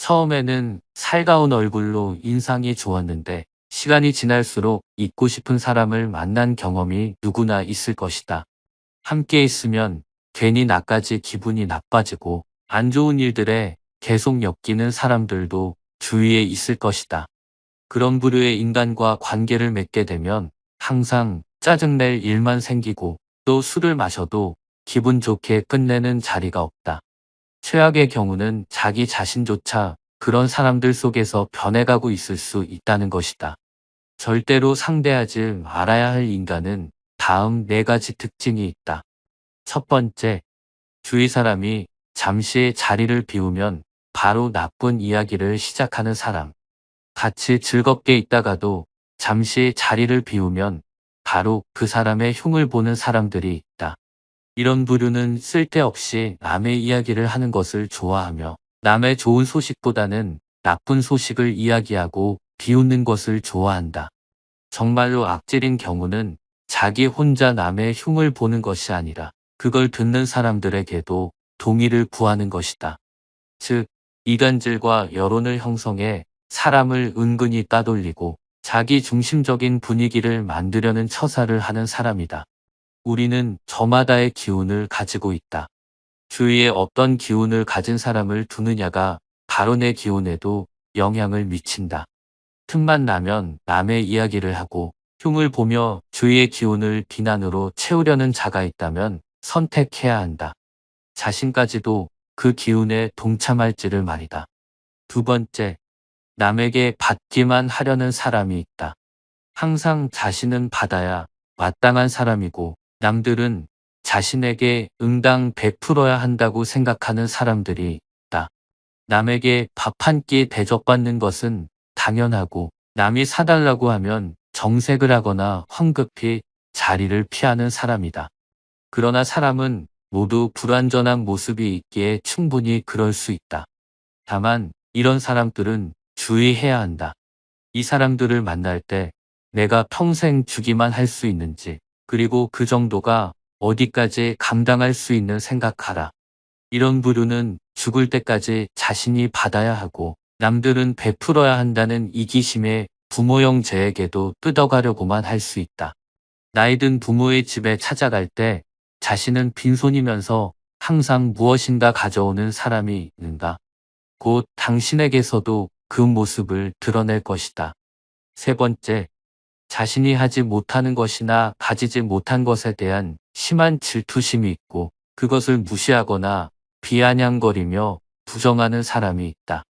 처음에는 살가운 얼굴로 인상이 좋았는데 시간이 지날수록 잊고 싶은 사람을 만난 경험이 누구나 있을 것이다. 함께 있으면 괜히 나까지 기분이 나빠지고 안 좋은 일들에 계속 엮이는 사람들도 주위에 있을 것이다. 그런 부류의 인간과 관계를 맺게 되면 항상 짜증낼 일만 생기고 또 술을 마셔도 기분 좋게 끝내는 자리가 없다. 최악의 경우는 자기 자신조차 그런 사람들 속에서 변해가고 있을 수 있다는 것이다. 절대로 상대하지 말아야 할 인간은 다음 네 가지 특징이 있다. 첫 번째, 주위 사람이 잠시 자리를 비우면 바로 나쁜 이야기를 시작하는 사람. 같이 즐겁게 있다가도 잠시 자리를 비우면 바로 그 사람의 흉을 보는 사람들이 있다. 이런 부류는 쓸데없이 남의 이야기를 하는 것을 좋아하며 남의 좋은 소식보다는 나쁜 소식을 이야기하고 비웃는 것을 좋아한다. 정말로 악질인 경우는 자기 혼자 남의 흉을 보는 것이 아니라 그걸 듣는 사람들에게도 동의를 구하는 것이다. 즉, 이간질과 여론을 형성해 사람을 은근히 따돌리고 자기 중심적인 분위기를 만들려는 처사를 하는 사람이다. 우리는 저마다의 기운을 가지고 있다. 주위에 어떤 기운을 가진 사람을 두느냐가 바로 내 기운에도 영향을 미친다. 틈만 나면 남의 이야기를 하고 흉을 보며 주위의 기운을 비난으로 채우려는 자가 있다면 선택해야 한다. 자신까지도 그 기운에 동참할지를 말이다. 두 번째, 남에게 받기만 하려는 사람이 있다. 항상 자신은 받아야 마땅한 사람이고 남들은 자신에게 응당 베풀어야 한다고 생각하는 사람들이 있다. 남에게 밥 한 끼 대접받는 것은 당연하고 남이 사달라고 하면 정색을 하거나 황급히 자리를 피하는 사람이다. 그러나 사람은 모두 불완전한 모습이 있기에 충분히 그럴 수 있다. 다만 이런 사람들은 주의해야 한다. 이 사람들을 만날 때 내가 평생 주기만 할 수 있는지, 그리고 그 정도가 어디까지 감당할 수 있는 생각하라. 이런 부류는 죽을 때까지 자신이 받아야 하고 남들은 베풀어야 한다는 이기심에 부모형 죄에게도 뜯어가려고만 할 수 있다. 나이든 부모의 집에 찾아갈 때 자신은 빈손이면서 항상 무엇인가 가져오는 사람이 있는가? 곧 당신에게서도 그 모습을 드러낼 것이다. 세 번째, 자신이 하지 못하는 것이나 가지지 못한 것에 대한 심한 질투심이 있고 그것을 무시하거나 비아냥거리며 부정하는 사람이 있다.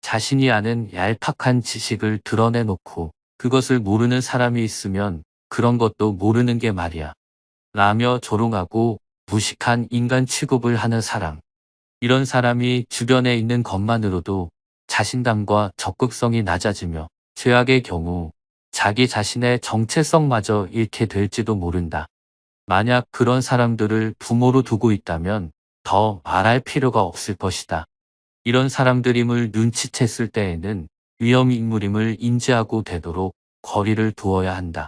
자신이 아는 얄팍한 지식을 드러내놓고 그것을 모르는 사람이 있으면 그런 것도 모르는 게 말이야 라며 조롱하고 무식한 인간 취급을 하는 사람. 이런 사람이 주변에 있는 것만으로도 자신감과 적극성이 낮아지며 최악의 경우 자기 자신의 정체성마저 잃게 될지도 모른다. 만약 그런 사람들을 부모로 두고 있다면 더 말할 필요가 없을 것이다. 이런 사람들임을 눈치챘을 때에는 위험인물임을 인지하고 되도록 거리를 두어야 한다.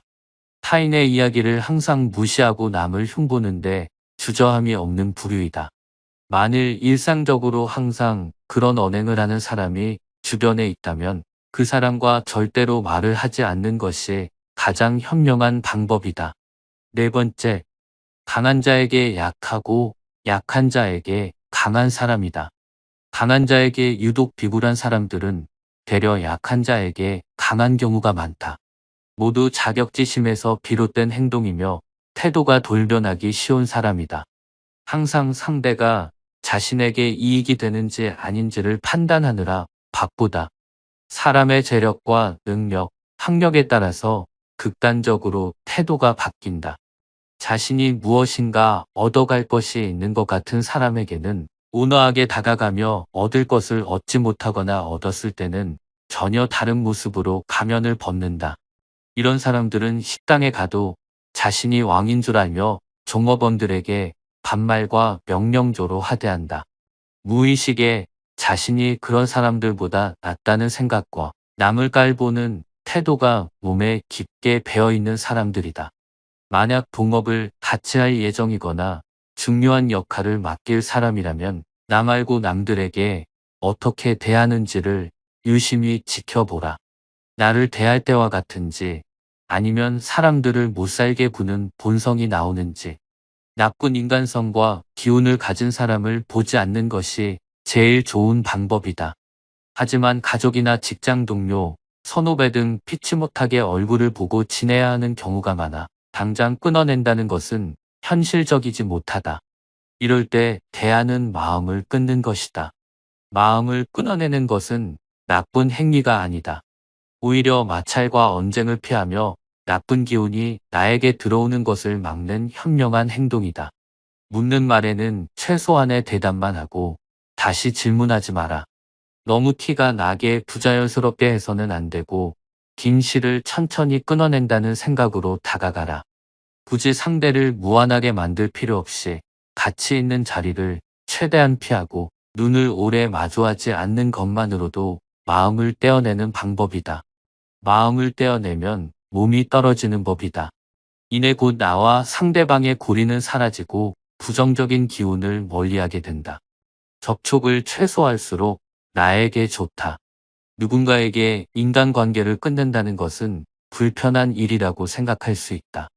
타인의 이야기를 항상 무시하고 남을 흉보는데 주저함이 없는 부류이다. 만일 일상적으로 항상 그런 언행을 하는 사람이 주변에 있다면 그 사람과 절대로 말을 하지 않는 것이 가장 현명한 방법이다. 네 번째, 강한 자에게 약하고 약한 자에게 강한 사람이다. 강한 자에게 유독 비굴한 사람들은 되려 약한 자에게 강한 경우가 많다. 모두 자격지심에서 비롯된 행동이며 태도가 돌변하기 쉬운 사람이다. 항상 상대가 자신에게 이익이 되는지 아닌지를 판단하느라 바쁘다. 사람의 재력과 능력, 학력에 따라서 극단적으로 태도가 바뀐다. 자신이 무엇인가 얻어갈 것이 있는 것 같은 사람에게는 온화하게 다가가며 얻을 것을 얻지 못하거나 얻었을 때는 전혀 다른 모습으로 가면을 벗는다. 이런 사람들은 식당에 가도 자신이 왕인 줄 알며 종업원들에게 반말과 명령조로 하대한다. 무의식에 자신이 그런 사람들보다 낫다는 생각과 남을 깔보는 태도가 몸에 깊게 배어있는 사람들이다. 만약 동업을 같이 할 예정이거나 중요한 역할을 맡길 사람이라면 나 말고 남들에게 어떻게 대하는지를 유심히 지켜보라. 나를 대할 때와 같은지 아니면 사람들을 못살게 구는 본성이 나오는지. 나쁜 인간성과 기운을 가진 사람을 보지 않는 것이 제일 좋은 방법이다. 하지만 가족이나 직장 동료, 선후배 등 피치 못하게 얼굴을 보고 지내야 하는 경우가 많아 당장 끊어낸다는 것은 현실적이지 못하다. 이럴 때 대하는 마음을 끊는 것이다. 마음을 끊어내는 것은 나쁜 행위가 아니다. 오히려 마찰과 언쟁을 피하며 나쁜 기운이 나에게 들어오는 것을 막는 현명한 행동이다. 묻는 말에는 최소한의 대답만 하고 다시 질문하지 마라. 너무 티가 나게 부자연스럽게 해서는 안 되고 긴 실을 천천히 끊어낸다는 생각으로 다가가라. 굳이 상대를 무안하게 만들 필요 없이 가치 있는 자리를 최대한 피하고 눈을 오래 마주하지 않는 것만으로도 마음을 떼어내는 방법이다. 마음을 떼어내면 몸이 떨어지는 법이다. 이내 곧 나와 상대방의 고리는 사라지고 부정적인 기운을 멀리하게 된다. 접촉을 최소화할수록 나에게 좋다. 누군가에게 인간관계를 끊는다는 것은 불편한 일이라고 생각할 수 있다.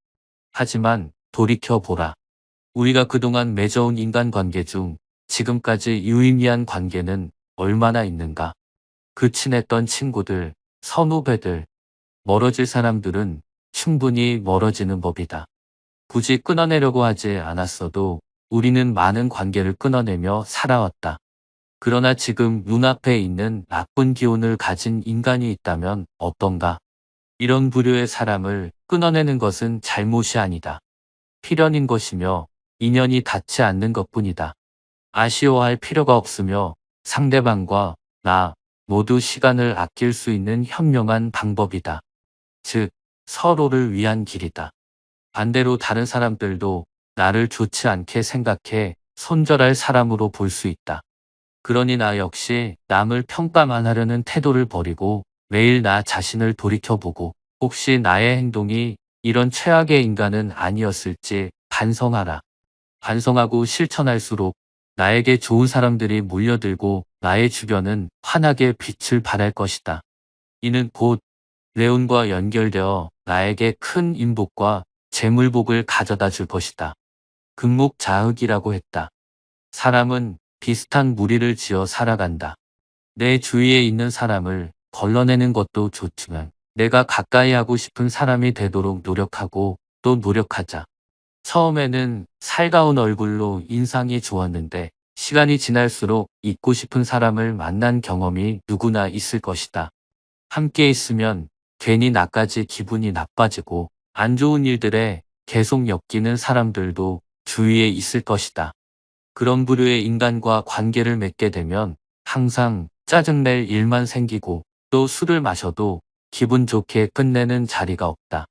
하지만 돌이켜보라. 우리가 그동안 맺어온 인간관계 중 지금까지 유의미한 관계는 얼마나 있는가? 그 친했던 친구들, 선후배들, 멀어질 사람들은 충분히 멀어지는 법이다. 굳이 끊어내려고 하지 않았어도 우리는 많은 관계를 끊어내며 살아왔다. 그러나 지금 눈앞에 있는 나쁜 기운을 가진 인간이 있다면 어떤가? 이런 부류의 사람을 끊어내는 것은 잘못이 아니다. 필연인 것이며 인연이 닿지 않는 것뿐이다. 아쉬워할 필요가 없으며 상대방과 나 모두 시간을 아낄 수 있는 현명한 방법이다. 즉, 서로를 위한 길이다. 반대로 다른 사람들도 나를 좋지 않게 생각해 손절할 사람으로 볼 수 있다. 그러니 나 역시 남을 평가만 하려는 태도를 버리고 매일 나 자신을 돌이켜보고 혹시 나의 행동이 이런 최악의 인간은 아니었을지 반성하라. 반성하고 실천할수록 나에게 좋은 사람들이 몰려들고 나의 주변은 환하게 빛을 발할 것이다. 이는 곧 레온과 연결되어 나에게 큰 인복과 재물복을 가져다 줄 것이다. 금목자흑이라고 했다. 사람은 비슷한 무리를 지어 살아간다. 내 주위에 있는 사람을 걸러내는 것도 좋지만 내가 가까이 하고 싶은 사람이 되도록 노력하고 또 노력하자. 처음에는 살가운 얼굴로 인상이 좋았는데 시간이 지날수록 잊고 싶은 사람을 만난 경험이 누구나 있을 것이다. 함께 있으면 괜히 나까지 기분이 나빠지고 안 좋은 일들에 계속 엮이는 사람들도 주위에 있을 것이다. 그런 부류의 인간과 관계를 맺게 되면 항상 짜증낼 일만 생기고 또 술을 마셔도 기분 좋게 끝내는 자리가 없다.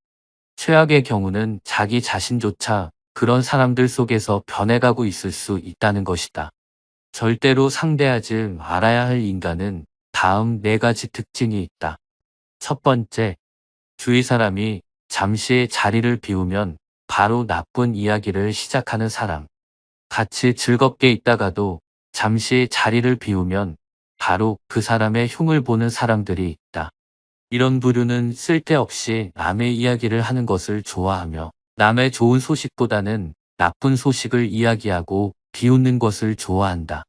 최악의 경우는 자기 자신조차 그런 사람들 속에서 변해가고 있을 수 있다는 것이다. 절대로 상대하지 말아야 할 인간은 다음 4가지 특징이 있다. 첫 번째, 주위 사람이 잠시 자리를 비우면 바로 나쁜 이야기를 시작하는 사람. 같이 즐겁게 있다가도 잠시 자리를 비우면 바로 그 사람의 흉을 보는 사람들이 있다. 이런 부류는 쓸데없이 남의 이야기를 하는 것을 좋아하며 남의 좋은 소식보다는 나쁜 소식을 이야기하고 비웃는 것을 좋아한다.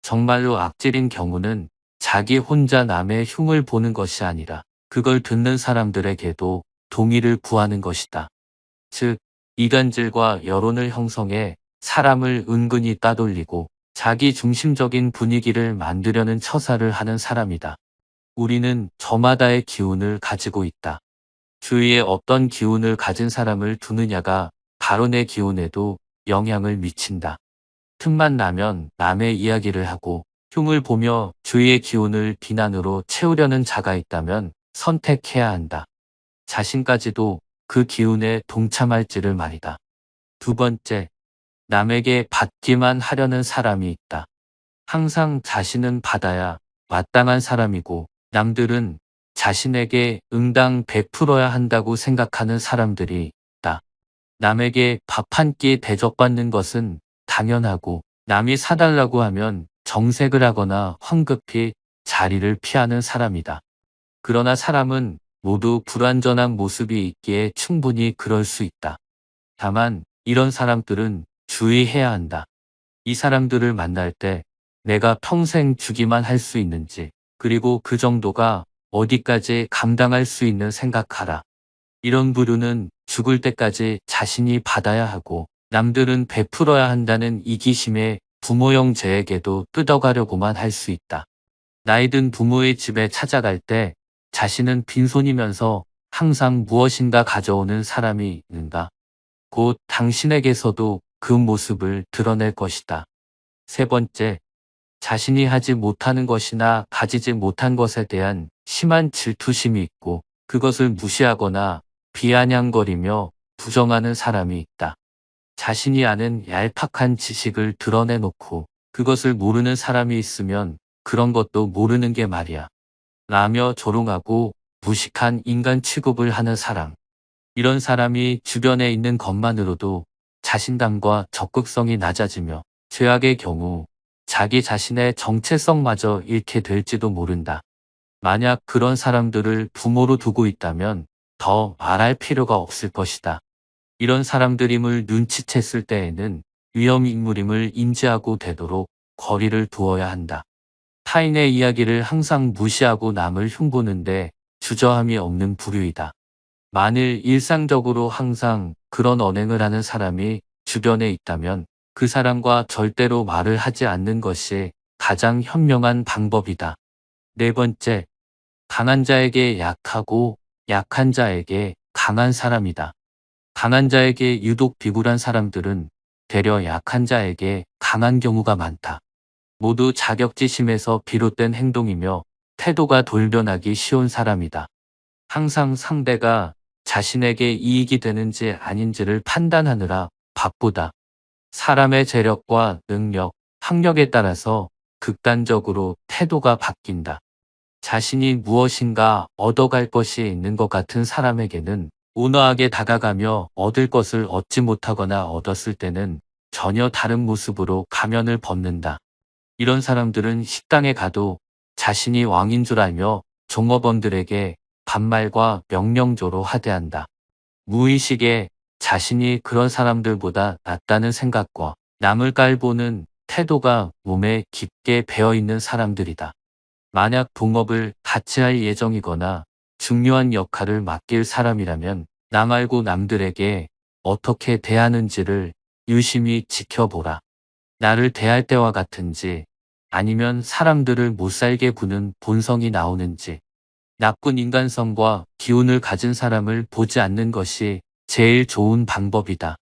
정말로 악질인 경우는 자기 혼자 남의 흉을 보는 것이 아니라 그걸 듣는 사람들에게도 동의를 구하는 것이다. 즉, 이간질과 여론을 형성해 사람을 은근히 따돌리고 자기 중심적인 분위기를 만들려는 처사를 하는 사람이다. 우리는 저마다의 기운을 가지고 있다. 주위에 어떤 기운을 가진 사람을 두느냐가 바로 내 기운에도 영향을 미친다. 틈만 나면 남의 이야기를 하고 흉을 보며 주위의 기운을 비난으로 채우려는 자가 있다면 선택해야 한다. 자신까지도 그 기운에 동참할지를 말이다. 두 번째, 남에게 받기만 하려는 사람이 있다. 항상 자신은 받아야 마땅한 사람이고 남들은 자신에게 응당 베풀어야 한다고 생각하는 사람들이 있다. 남에게 밥 한 끼 대접받는 것은 당연하고 남이 사달라고 하면 정색을 하거나 황급히 자리를 피하는 사람이다. 그러나 사람은 모두 불완전한 모습이 있기에 충분히 그럴 수 있다. 다만 이런 사람들은 주의해야 한다. 이 사람들을 만날 때 내가 평생 주기만 할 수 있는지, 그리고 그 정도가 어디까지 감당할 수 있는 생각하라. 이런 부류는 죽을 때까지 자신이 받아야 하고 남들은 베풀어야 한다는 이기심에 부모형 죄에게도 뜯어가려고만 할 수 있다. 나이든 부모의 집에 찾아갈 때 자신은 빈손이면서 항상 무엇인가 가져오는 사람이 있는가? 곧 당신에게서도 그 모습을 드러낼 것이다. 세 번째, 자신이 하지 못하는 것이나 가지지 못한 것에 대한 심한 질투심이 있고 그것을 무시하거나 비아냥거리며 부정하는 사람이 있다. 자신이 아는 얄팍한 지식을 드러내놓고 그것을 모르는 사람이 있으면 그런 것도 모르는 게 말이야 라며 조롱하고 무식한 인간 취급을 하는 사람. 이런 사람이 주변에 있는 것만으로도 자신감과 적극성이 낮아지며 최악의 경우 자기 자신의 정체성마저 잃게 될지도 모른다. 만약 그런 사람들을 부모로 두고 있다면 더 말할 필요가 없을 것이다. 이런 사람들임을 눈치챘을 때에는 위험인물임을 인지하고 되도록 거리를 두어야 한다. 타인의 이야기를 항상 무시하고 남을 흉보는데 주저함이 없는 부류이다. 만일 일상적으로 항상 그런 언행을 하는 사람이 주변에 있다면 그 사람과 절대로 말을 하지 않는 것이 가장 현명한 방법이다. 네 번째, 강한 자에게 약하고 약한 자에게 강한 사람이다. 강한 자에게 유독 비굴한 사람들은 되려 약한 자에게 강한 경우가 많다. 모두 자격지심에서 비롯된 행동이며 태도가 돌변하기 쉬운 사람이다. 항상 상대가 자신에게 이익이 되는지 아닌지를 판단하느라 바쁘다. 사람의 재력과 능력, 학력에 따라서 극단적으로 태도가 바뀐다. 자신이 무엇인가 얻어갈 것이 있는 것 같은 사람에게는 온화하게 다가가며 얻을 것을 얻지 못하거나 얻었을 때는 전혀 다른 모습으로 가면을 벗는다. 이런 사람들은 식당에 가도 자신이 왕인 줄 알며 종업원들에게 반말과 명령조로 하대한다. 무의식에 자신이 그런 사람들보다 낫다는 생각과 남을 깔보는 태도가 몸에 깊게 배어있는 사람들이다. 만약 동업을 같이 할 예정이거나 중요한 역할을 맡길 사람이라면 나 말고 남들에게 어떻게 대하는지를 유심히 지켜보라. 나를 대할 때와 같은지 아니면 사람들을 못살게 구는 본성이 나오는지. 나쁜 인간성과 기운을 가진 사람을 보지 않는 것이 제일 좋은 방법이다.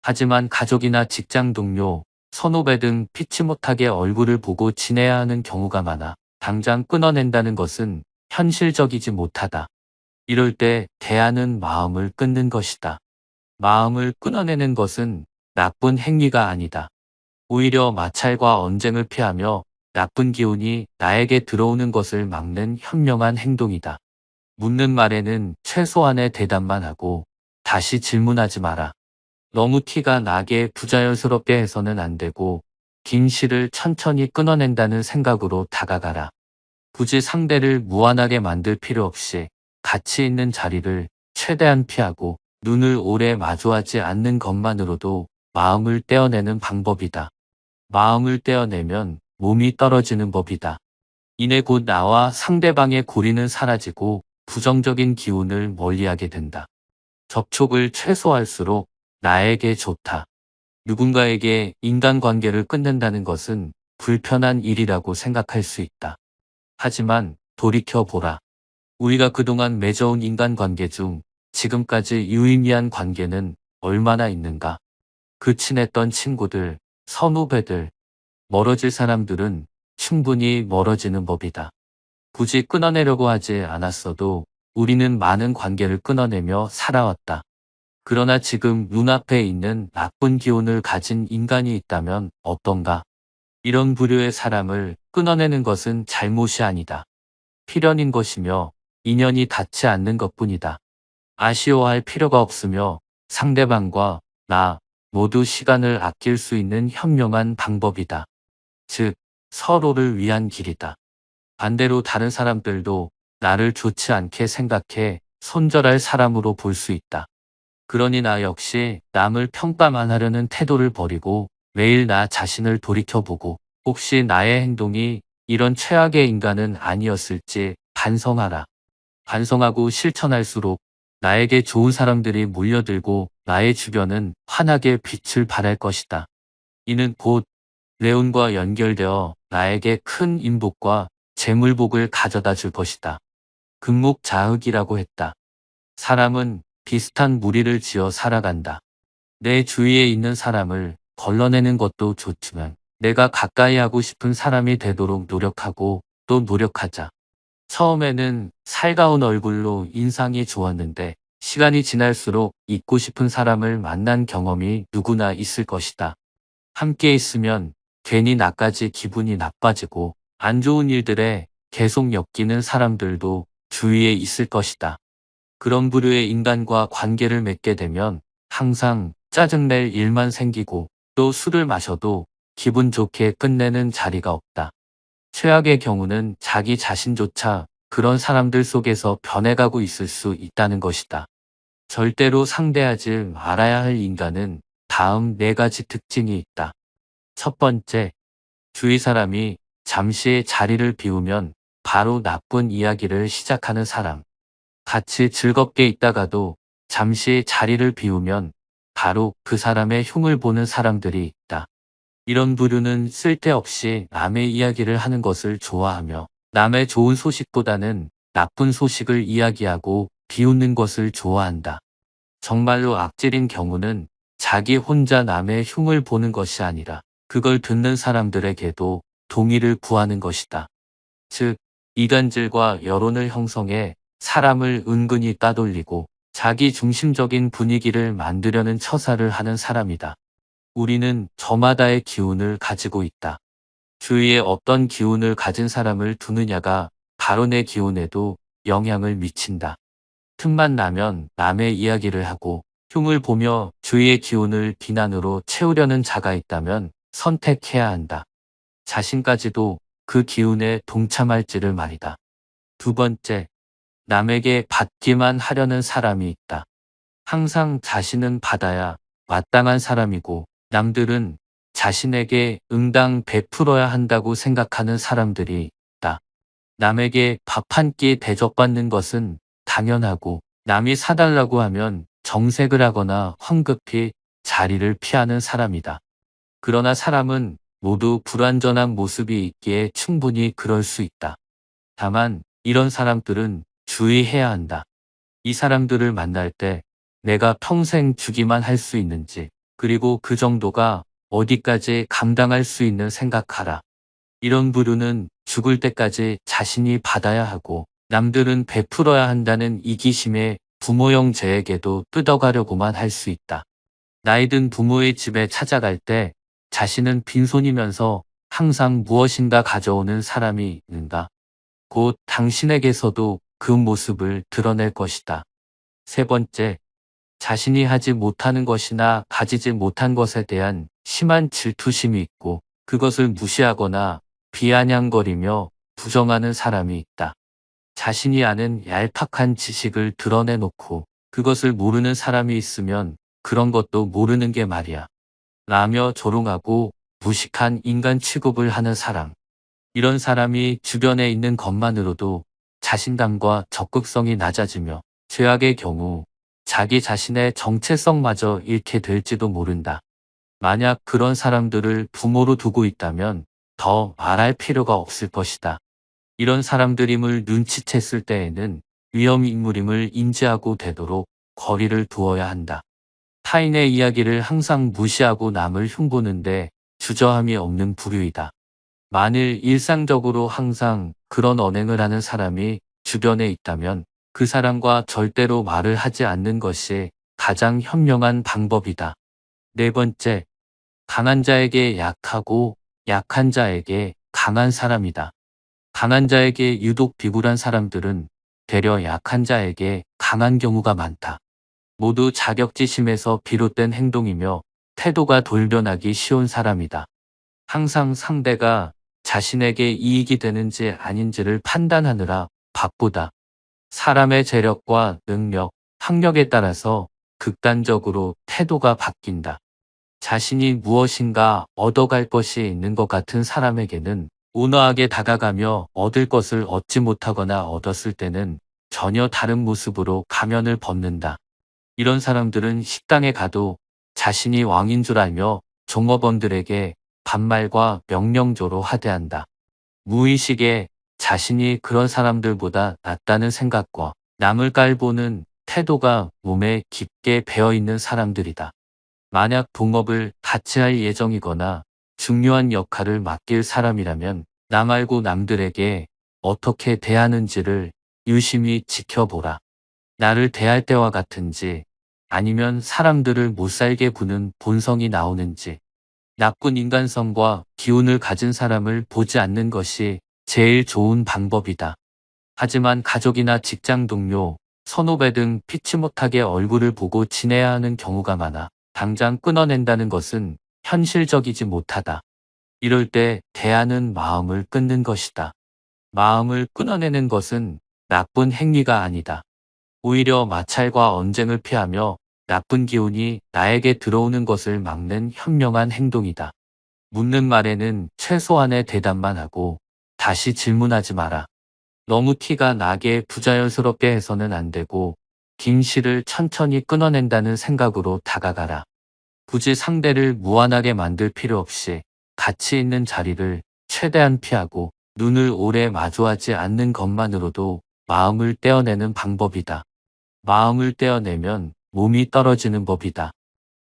하지만 가족이나 직장 동료, 선후배 등 피치 못하게 얼굴을 보고 지내야 하는 경우가 많아 당장 끊어낸다는 것은 현실적이지 못하다. 이럴 때 대하는 마음을 끊는 것이다. 마음을 끊어내는 것은 나쁜 행위가 아니다. 오히려 마찰과 언쟁을 피하며 나쁜 기운이 나에게 들어오는 것을 막는 현명한 행동이다. 묻는 말에는 최소한의 대답만 하고 다시 질문하지 마라. 너무 티가 나게 부자연스럽게 해서는 안 되고 긴 실을 천천히 끊어낸다는 생각으로 다가가라. 굳이 상대를 무안하게 만들 필요 없이 가치 있는 자리를 최대한 피하고 눈을 오래 마주하지 않는 것만으로도 마음을 떼어내는 방법이다. 마음을 떼어내면 몸이 떨어지는 법이다. 이내 곧 나와 상대방의 고리는 사라지고 부정적인 기운을 멀리하게 된다. 접촉을 최소화할수록 나에게 좋다. 누군가에게 인간관계를 끊는다는 것은 불편한 일이라고 생각할 수 있다. 하지만 돌이켜보라. 우리가 그동안 맺어온 인간관계 중 지금까지 유의미한 관계는 얼마나 있는가? 그 친했던 친구들, 선후배들, 멀어질 사람들은 충분히 멀어지는 법이다. 굳이 끊어내려고 하지 않았어도 우리는 많은 관계를 끊어내며 살아왔다. 그러나 지금 눈앞에 있는 나쁜 기운을 가진 인간이 있다면 어떤가? 이런 부류의 사람을 끊어내는 것은 잘못이 아니다. 필연인 것이며 인연이 닿지 않는 것뿐이다. 아쉬워할 필요가 없으며 상대방과 나 모두 시간을 아낄 수 있는 현명한 방법이다. 즉, 서로를 위한 길이다. 반대로 다른 사람들도 나를 좋지 않게 생각해 손절할 사람으로 볼 수 있다. 그러니 나 역시 남을 평가만 하려는 태도를 버리고 매일 나 자신을 돌이켜보고 혹시 나의 행동이 이런 최악의 인간은 아니었을지 반성하라. 반성하고 실천할수록 나에게 좋은 사람들이 몰려들고 나의 주변은 환하게 빛을 발할 것이다. 이는 곧 레온과 연결되어 나에게 큰 인복과 재물복을 가져다 줄 것이다. 금목자흑이라고 했다. 사람은 비슷한 무리를 지어 살아간다. 내 주위에 있는 사람을 걸러내는 것도 좋지만 내가 가까이 하고 싶은 사람이 되도록 노력하고 또 노력하자. 처음에는 살가운 얼굴로 인상이 좋았는데 시간이 지날수록 잊고 싶은 사람을 만난 경험이 누구나 있을 것이다. 함께 있으면 괜히 나까지 기분이 나빠지고 안 좋은 일들에 계속 엮이는 사람들도 주위에 있을 것이다. 그런 부류의 인간과 관계를 맺게 되면 항상 짜증낼 일만 생기고 또 술을 마셔도 기분 좋게 끝내는 자리가 없다. 최악의 경우는 자기 자신조차 그런 사람들 속에서 변해가고 있을 수 있다는 것이다. 절대로 상대하지 말아야 할 인간은 다음 4가지 특징이 있다. 첫 번째, 주위 사람이 잠시 자리를 비우면 바로 나쁜 이야기를 시작하는 사람. 같이 즐겁게 있다가도 잠시 자리를 비우면 바로 그 사람의 흉을 보는 사람들이 있다. 이런 부류는 쓸데없이 남의 이야기를 하는 것을 좋아하며 남의 좋은 소식보다는 나쁜 소식을 이야기하고 비웃는 것을 좋아한다. 정말로 악질인 경우는 자기 혼자 남의 흉을 보는 것이 아니라 그걸 듣는 사람들에게도 동의를 구하는 것이다. 즉, 이간질과 여론을 형성해 사람을 은근히 따돌리고 자기 중심적인 분위기를 만들려는 처사를 하는 사람이다. 우리는 저마다의 기운을 가지고 있다. 주위에 어떤 기운을 가진 사람을 두느냐가 바로 내 기운에도 영향을 미친다. 틈만 나면 남의 이야기를 하고 흉을 보며 주위의 기운을 비난으로 채우려는 자가 있다면 선택해야 한다. 자신까지도 그 기운에 동참할지를 말이다. 두 번째, 남에게 받기만 하려는 사람이 있다. 항상 자신은 받아야 마땅한 사람이고 남들은 자신에게 응당 베풀어야 한다고 생각하는 사람들이 있다. 남에게 밥 한 끼 대접받는 것은 당연하고 남이 사달라고 하면 정색을 하거나 황급히 자리를 피하는 사람이다. 그러나 사람은 모두 불완전한 모습이 있기에 충분히 그럴 수 있다. 다만 이런 사람들은 주의해야 한다. 이 사람들을 만날 때 내가 평생 주기만 할 수 있는지, 그리고 그 정도가 어디까지 감당할 수 있는 생각하라. 이런 부류는 죽을 때까지 자신이 받아야 하고 남들은 베풀어야 한다는 이기심에 부모형 죄에게도 뜯어가려고만 할 수 있다. 나이든 부모의 집에 찾아갈 때 자신은 빈손이면서 항상 무엇인가 가져오는 사람이 있는가? 곧 당신에게서도 그 모습을 드러낼 것이다. 세 번째, 자신이 하지 못하는 것이나 가지지 못한 것에 대한 심한 질투심이 있고 그것을 무시하거나 비아냥거리며 부정하는 사람이 있다. 자신이 아는 얄팍한 지식을 드러내놓고 그것을 모르는 사람이 있으면 그런 것도 모르는 게 말이야 라며 조롱하고 무식한 인간 취급을 하는 사람. 이런 사람이 주변에 있는 것만으로도 자신감과 적극성이 낮아지며 최악의 경우 자기 자신의 정체성마저 잃게 될지도 모른다. 만약 그런 사람들을 부모로 두고 있다면 더 말할 필요가 없을 것이다. 이런 사람들임을 눈치챘을 때에는 위험인물임을 인지하고 되도록 거리를 두어야 한다. 타인의 이야기를 항상 무시하고 남을 흉보는데 주저함이 없는 부류이다. 만일 일상적으로 항상 그런 언행을 하는 사람이 주변에 있다면 그 사람과 절대로 말을 하지 않는 것이 가장 현명한 방법이다. 네 번째, 강한 자에게 약하고 약한 자에게 강한 사람이다. 강한 자에게 유독 비굴한 사람들은 되려 약한 자에게 강한 경우가 많다. 모두 자격지심에서 비롯된 행동이며 태도가 돌변하기 쉬운 사람이다. 항상 상대가 자신에게 이익이 되는지 아닌지를 판단하느라 바쁘다. 사람의 재력과 능력, 학력에 따라서 극단적으로 태도가 바뀐다. 자신이 무엇인가 얻어갈 것이 있는 것 같은 사람에게는 온화하게 다가가며 얻을 것을 얻지 못하거나 얻었을 때는 전혀 다른 모습으로 가면을 벗는다. 이런 사람들은 식당에 가도 자신이 왕인 줄 알며 종업원들에게 반말과 명령조로 하대한다. 무의식에 자신이 그런 사람들보다 낫다는 생각과 남을 깔보는 태도가 몸에 깊게 배어있는 사람들이다. 만약 동업을 같이 할 예정이거나 중요한 역할을 맡길 사람이라면 나 말고 남들에게 어떻게 대하는지를 유심히 지켜보라. 나를 대할 때와 같은지 아니면 사람들을 못살게 구는 본성이 나오는지 나쁜 인간성과 기운을 가진 사람을 보지 않는 것이 제일 좋은 방법이다. 하지만 가족이나 직장 동료, 선후배 등 피치 못하게 얼굴을 보고 지내야 하는 경우가 많아 당장 끊어낸다는 것은 현실적이지 못하다. 이럴 때 대하는 마음을 끊는 것이다. 마음을 끊어내는 것은 나쁜 행위가 아니다. 오히려 마찰과 언쟁을 피하며 나쁜 기운이 나에게 들어오는 것을 막는 현명한 행동이다. 묻는 말에는 최소한의 대답만 하고 다시 질문하지 마라. 너무 티가 나게 부자연스럽게 해서는 안 되고 긴 실을 천천히 끊어낸다는 생각으로 다가가라. 굳이 상대를 무안하게 만들 필요 없이 가치 있는 자리를 최대한 피하고 눈을 오래 마주하지 않는 것만으로도 마음을 떼어내는 방법이다. 마음을 떼어내면 몸이 떨어지는 법이다.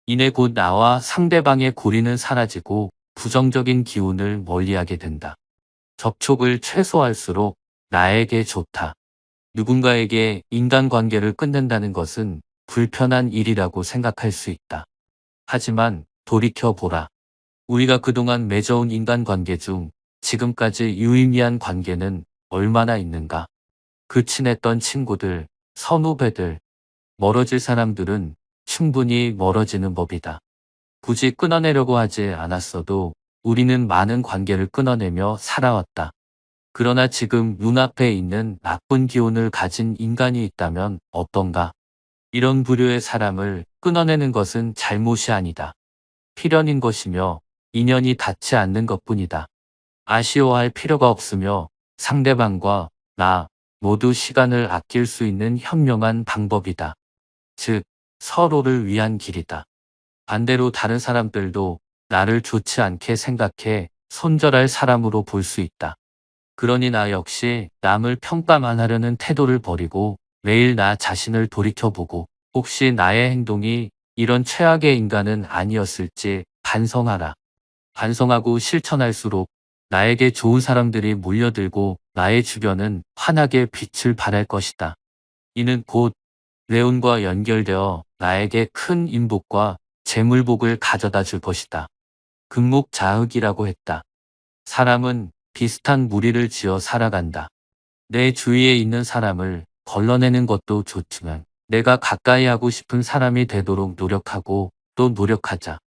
이내 곧 나와 상대방의 고리는 사라지고 부정적인 기운을 멀리하게 된다. 접촉을 최소화할수록 나에게 좋다. 누군가에게 인간관계를 끊는다는 것은 불편한 일이라고 생각할 수 있다. 하지만 돌이켜보라. 우리가 그동안 맺어온 인간관계 중 지금까지 유의미한 관계는 얼마나 있는가? 그 친했던 친구들, 선후배들, 멀어질 사람들은 충분히 멀어지는 법이다. 굳이 끊어내려고 하지 않았어도 우리는 많은 관계를 끊어내며 살아왔다. 그러나 지금 눈앞에 있는 나쁜 기운을 가진 인간이 있다면 어떤가? 이런 부류의 사람을 끊어내는 것은 잘못이 아니다. 필연인 것이며 인연이 닿지 않는 것뿐이다. 아쉬워할 필요가 없으며 상대방과 나 모두 시간을 아낄 수 있는 현명한 방법이다. 즉, 서로를 위한 길이다. 반대로 다른 사람들도 나를 좋지 않게 생각해 손절할 사람으로 볼 수 있다. 그러니 나 역시 남을 평가만 하려는 태도를 버리고 매일 나 자신을 돌이켜보고 혹시 나의 행동이 이런 최악의 인간은 아니었을지 반성하라. 반성하고 실천할수록 나에게 좋은 사람들이 몰려들고 나의 주변은 환하게 빛을 발할 것이다. 이는 곧 레온과 연결되어 나에게 큰 인복과 재물복을 가져다 줄 것이다. 금목자흑이라고 했다. 사람은 비슷한 무리를 지어 살아간다. 내 주위에 있는 사람을 걸러내는 것도 좋지만 내가 가까이 하고 싶은 사람이 되도록 노력하고 또 노력하자.